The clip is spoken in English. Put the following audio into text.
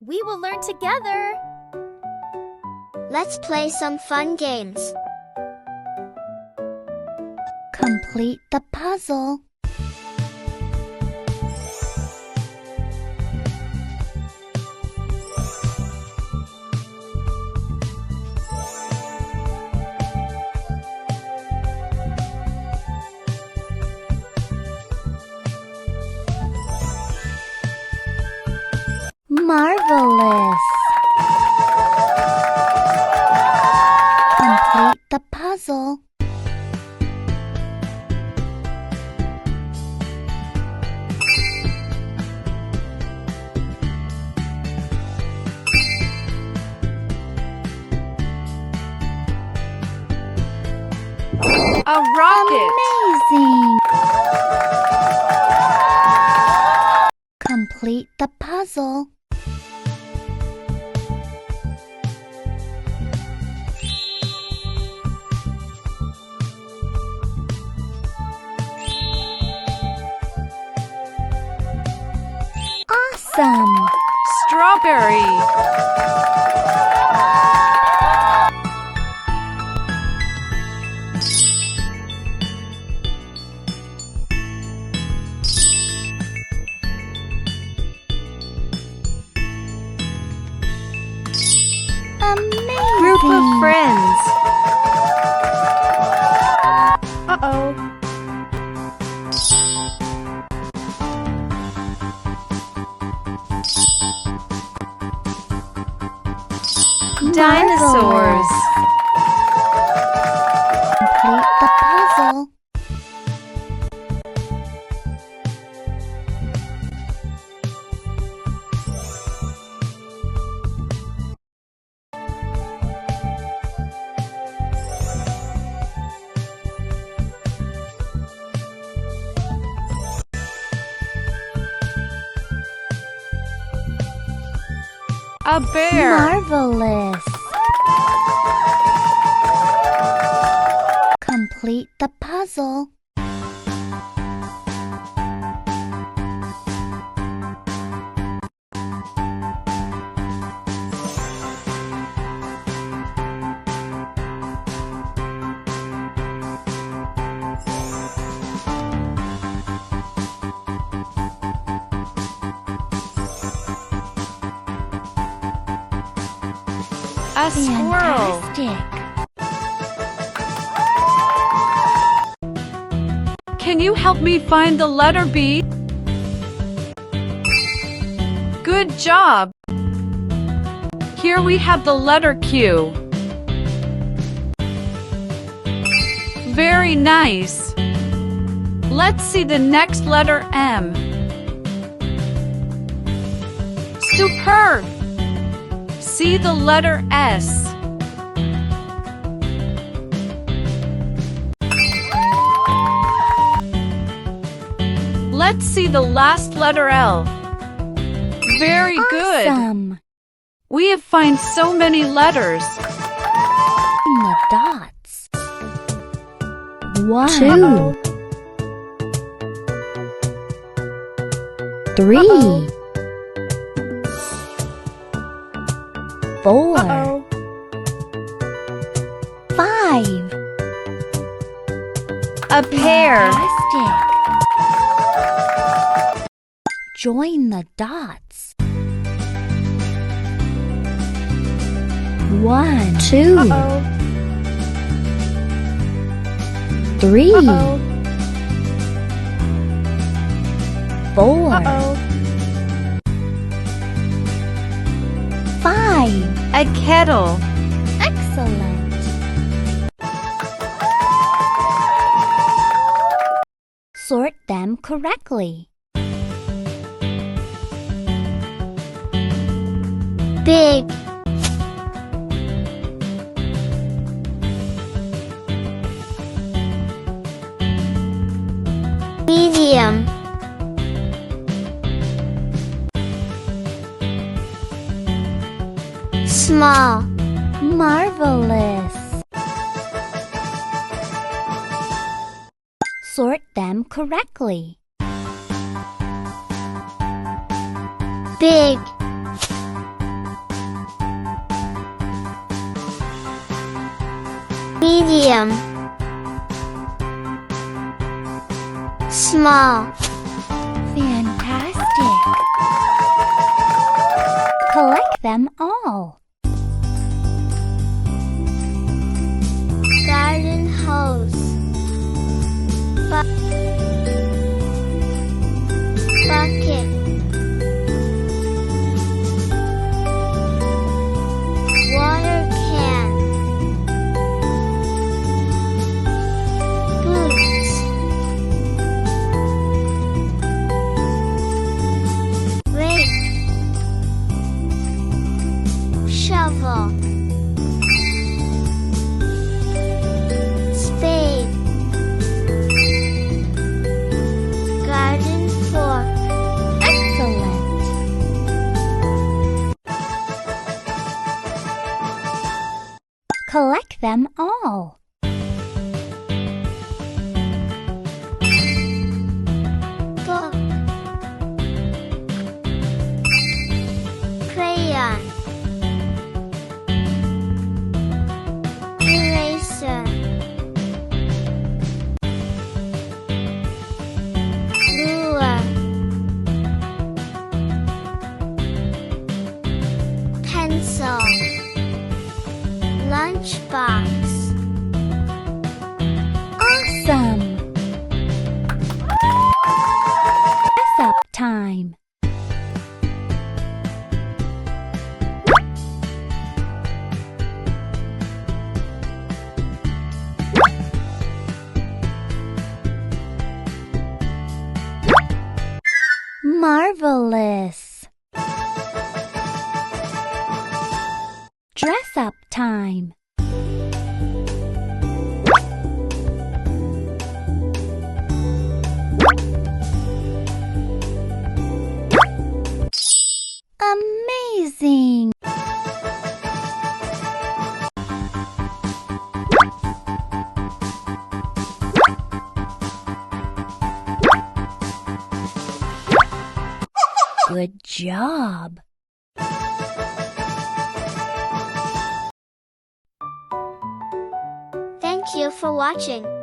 We will learn together. Let's play some fun games. Complete the puzzle. Marvelous! Complete the puzzle. A rocket! Amazing! Complete the puzzle. Awesome! Strawberry! Amazing! Group of friends. Uh-oh. Dinosaurs. Complete the puzzle. A bear. Marvelous! Complete the puzzle. A squirrel. Fantastic! Can you help me find the letter B? Good job! Here we have the letter Q. Very nice. Let's see the next letter M. Superb! See the letter S. Let's see the last letter L. Very good. Awesome! We have found so many letters. In the dots. 1, 2, 3, Uh-oh. 4, Uh-oh. 5. A pear. Fantastic! Join the dots. 1, 2, Uh-oh. 3, Uh-oh. 4, Uh-oh. 5. A kettle. Excellent! Sort them correctly. Big, medium, small, Marvelous! Sort them correctly. big, medium, small, Fantastic! Collect them all. garden hose, bucket, water can, boots, rake, shovel, spade, garden fork, Excellent! Collect them all. book, crayon, eraser, ruler, pencil, lunchbox, Awesome! Dress up time. Marvelous! Dress up time. Amazing! Good job! Thank you for watching.